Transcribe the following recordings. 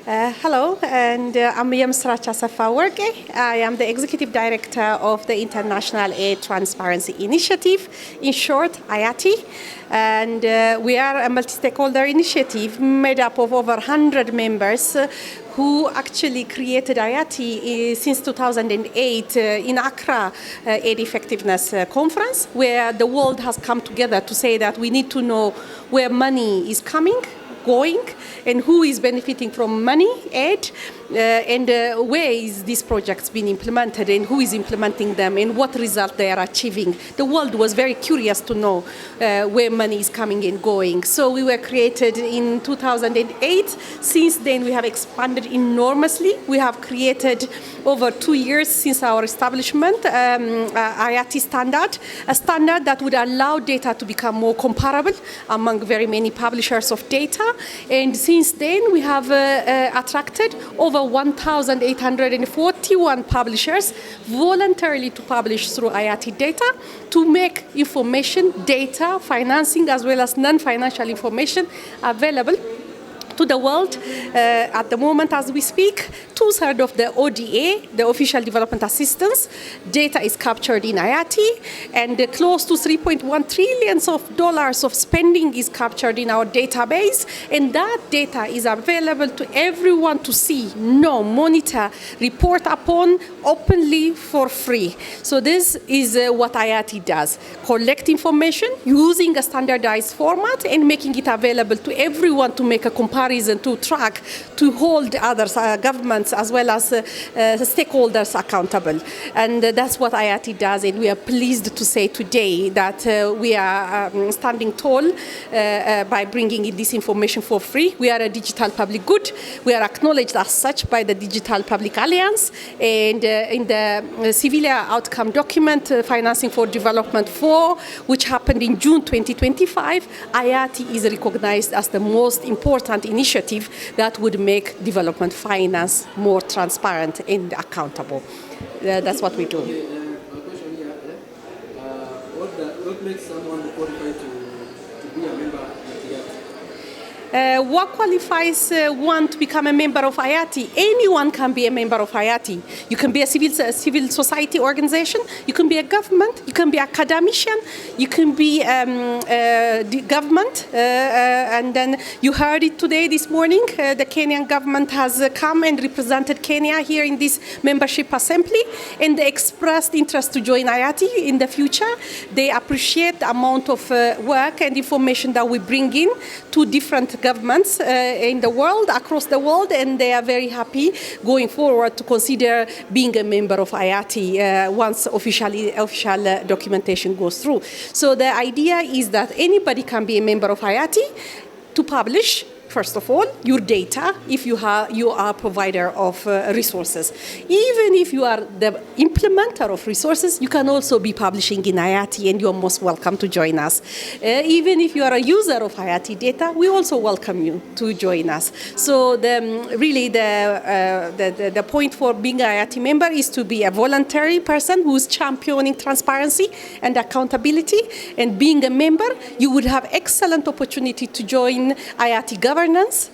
Hello, and I'm Yemesrach. I am the Executive Director of the International Aid Transparency Initiative, in short, Iati. And we are a multi-stakeholder initiative made up of over 100 members who actually created Iati since 2008 in Accra Aid Effectiveness Conference, where the world has come together to say that we need to know where money is going, and who is benefiting from money, aid, and where is these projects being implemented, and who is implementing them, and what result they are achieving. The world was very curious to know where money is coming and going. So we were created in 2008. Since then, we have expanded enormously. We have created over 2 years since our establishment, Iati standard, a standard that would allow data to become more comparable among very many publishers of data. And since then, we have attracted over 1,841 publishers voluntarily to publish through Iati data to make information, data, financing, as well as non-financial information available to the world. At the moment as we speak, 2/3 of the ODA, the Official Development Assistance, data is captured in Iati, and close to $3.1 trillion of spending is captured in our database, and that data is available to everyone to see, know, monitor, report upon openly for free. So this is what Iati does: collect information using a standardized format and making it available to everyone to make a comparison, to track, to hold others, governments, as well as stakeholders accountable. And that's what Iati does, and we are pleased to say today that we are standing tall by bringing in this information for free. We are a digital public good. We are acknowledged as such by the Digital Public Alliance, and in the Civilian Outcome Document, Financing for Development 4, which happened in June 2025, Iati is recognized as the most important initiative that would make development finance more transparent and accountable. That's what we do. Okay, a question here. What makes someone qualified to be a member at Iati? What qualifies one to become a member of Iati? Anyone can be a member of Iati. You can be a civil society organization, you can be a government, you can be academician, you can be the government, and then you heard it today, this morning, the Kenyan government has come and represented Kenya here in this membership assembly, and they expressed interest to join Iati in the future. They appreciate the amount of work and information that we bring in to different governments in the world, across the world, and they are very happy going forward to consider being a member of Iati once official documentation goes through. So the idea is that anybody can be a member of Iati to publish, first of all, your data, if you are a provider of resources. Even if you are the implementer of resources, you can also be publishing in Iati, and you are most welcome to join us. Even if you are a user of Iati data, we also welcome you to join us. So the point for being an Iati member is to be a voluntary person who's championing transparency and accountability. And being a member, you would have excellent opportunity to join Iati governance.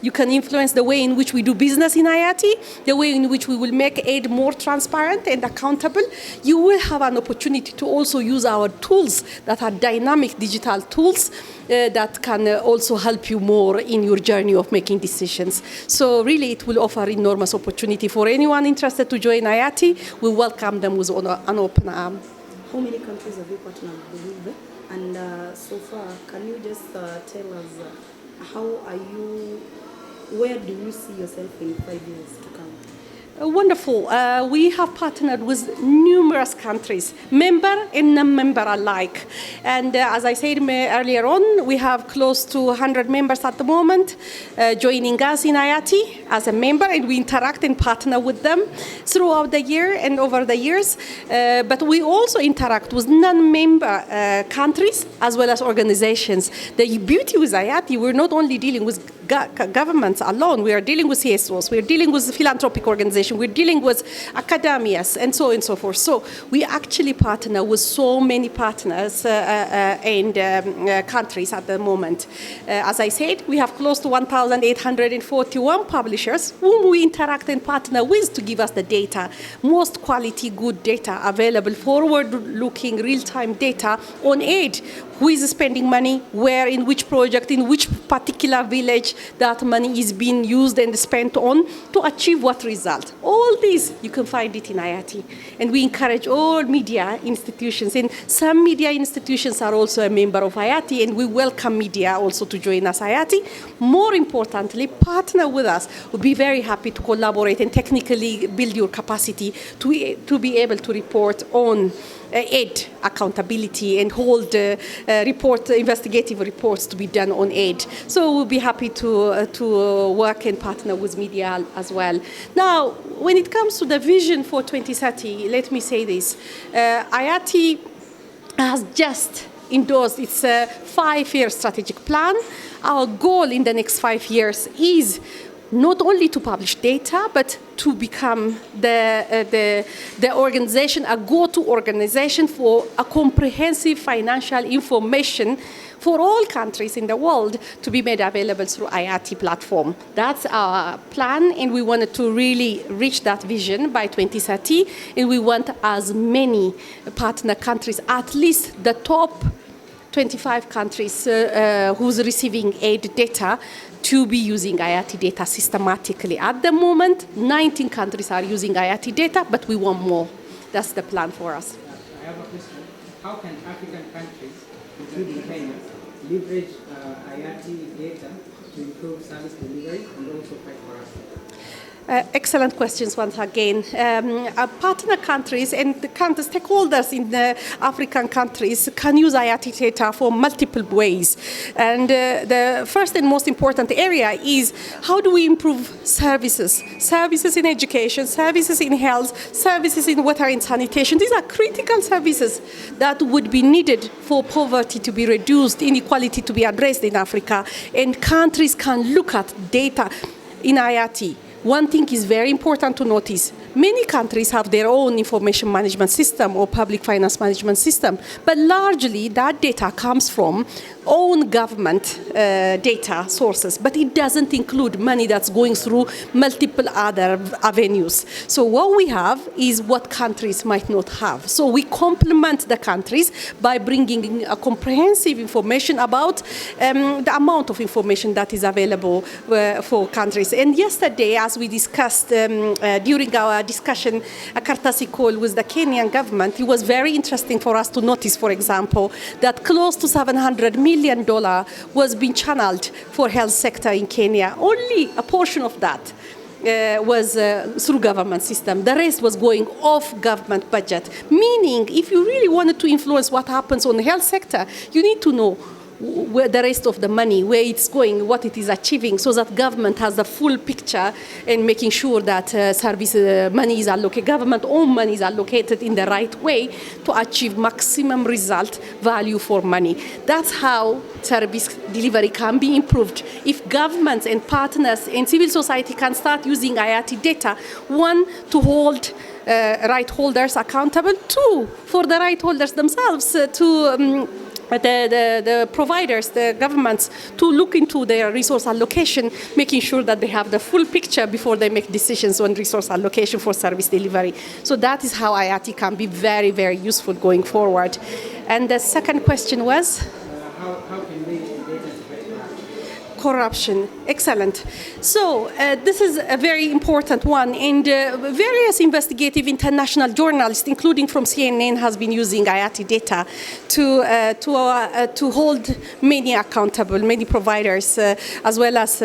You can influence the way in which we do business in Iati, the way in which we will make aid more transparent and accountable. You will have an opportunity to also use our tools that are dynamic digital tools that can also help you more in your journey of making decisions. So really, it will offer enormous opportunity for anyone interested to join Iati. We welcome them with an open arm. How many countries have you partnered with? And so far, can you just tell us where do you see yourself in 5 years to come? Wonderful. We have partnered with numerous countries, member and non-member alike. And as I said earlier on, we have close to 100 members at the moment joining us in Iati as a member, and we interact and partner with them throughout the year and over the years. But we also interact with non-member countries as well as organizations. The beauty with Iati, we're not only dealing with governments alone. We are dealing with CSOs, we're dealing with philanthropic organizations, we're dealing with academias, and so on and so forth. So we actually partner with so many partners and countries at the moment. As I said, we have close to 1,841 publishers whom we interact and partner with to give us the data, most quality, good data available, forward-looking, real-time data on aid. Who is spending money, where, in which project, in which particular village that money is being used and spent on to achieve what result. All these, you can find it in Iati. And we encourage all media institutions. And some media institutions are also a member of Iati, and we welcome media also to join us Iati. More importantly, partner with us. We'll be very happy to collaborate and technically build your capacity to be able to report on aid accountability and hold investigative reports to be done on aid. So we'll be happy to work and partner with media as well. Now, when it comes to the vision for 2030, let me say this. Iati has just endorsed its 5-year strategic plan. Our goal in the next 5 years is not only to publish data, but to become the organization, a go-to organization for a comprehensive financial information for all countries in the world to be made available through Iati platform. That's our plan, and we wanted to really reach that vision by 2030, and we want as many partner countries, at least the top 25 countries who's receiving aid data, to be using Iati data systematically. At the moment, 19 countries are using Iati data, but we want more. That's the plan for us. I have a question. How can African countries, including Kenya, leverage Iati data to improve service delivery and also fight corruption? Excellent questions once again. Our partner countries and the stakeholders in the African countries can use Iati data for multiple ways. And the first and most important area is how do we improve services? Services in education, services in health, services in water and sanitation. These are critical services that would be needed for poverty to be reduced, inequality to be addressed in Africa. And countries can look at data in Iati. One thing is very important to notice. Many countries have their own information management system or public finance management system, but largely that data comes from own government data sources, but it doesn't include money that's going through multiple other avenues. So what we have is what countries might not have. So we complement the countries by bringing a comprehensive information about the amount of information that is available for countries. And yesterday, as we discussed during our discussion, a courtesy call with the Kenyan government, it was very interesting for us to notice, for example, that close to $700 million was being channeled for health sector in Kenya. Only a portion of that was through government system. The rest was going off government budget. Meaning, if you really wanted to influence what happens on the health sector, you need to know where the rest of the money, where it's going, what it is achieving, so that government has the full picture and making sure that service money is allocated, government-owned money is allocated in the right way to achieve maximum result value for money. That's how service delivery can be improved. If governments and partners and civil society can start using Iati data, one, to hold right holders accountable, two, for the right holders themselves the providers, the governments, to look into their resource allocation, making sure that they have the full picture before they make decisions on resource allocation for service delivery. So that is how Iati can be very, very useful going forward. And the second question was? How can we use the data to fight corruption. Excellent. So this is a very important one, and various investigative international journalists, including from CNN, has been using Iati data to hold many accountable, many providers, as well as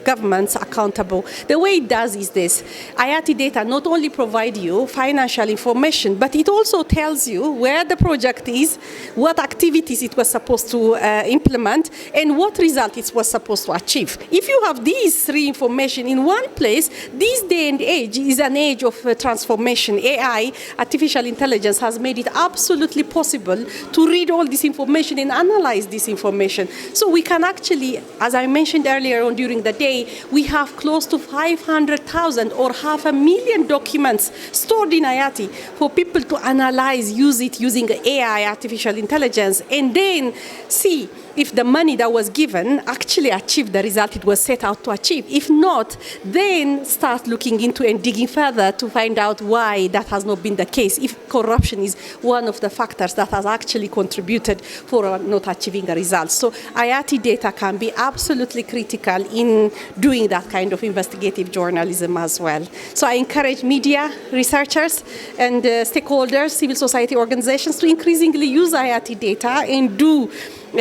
governments accountable. The way it does is this. Iati data not only provide you financial information, but it also tells you where the project is, what activities it was supposed to implement, and what result it was supposed to achieve. If you have these three information in one place, this day and age is an age of transformation. AI, artificial intelligence, has made it absolutely possible to read all this information and analyze this information. So we can actually, as I mentioned earlier on during the day, we have close to 500,000 or 500,000 documents stored in Iati for people to analyze, use it using AI, artificial intelligence, and then see if the money that was given actually achieved the result it was set out to achieve. If not, then start looking into and digging further to find out why that has not been the case, if corruption is one of the factors that has actually contributed for not achieving a result. So Iati data can be absolutely critical in doing that kind of investigative journalism as well. So I encourage media, researchers, and stakeholders, civil society organizations to increasingly use Iati data and do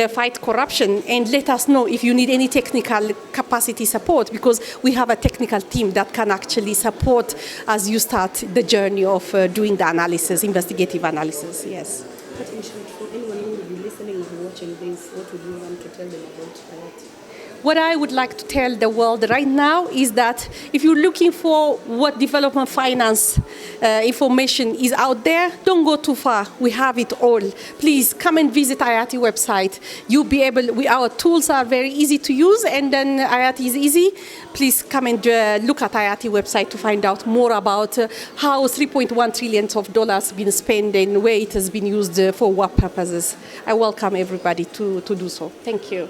fight corruption, and let us know if you need any technical capacity support, because we have a technical team that can actually support as you start the journey of doing the analysis, investigative analysis. Yes. But in short, for anyone who will be listening or watching this, what would you want to tell them about Iati? What I would like to tell the world right now is that if you're looking for what development finance information is out there, don't go too far. We have it all. Please come and visit Iati website. You'll be able, our tools are very easy to use, and then Iati is easy. Please come and look at Iati website to find out more about how $3.1 trillion have been spent and where it has been used for what purposes. I welcome everybody to do so. Thank you.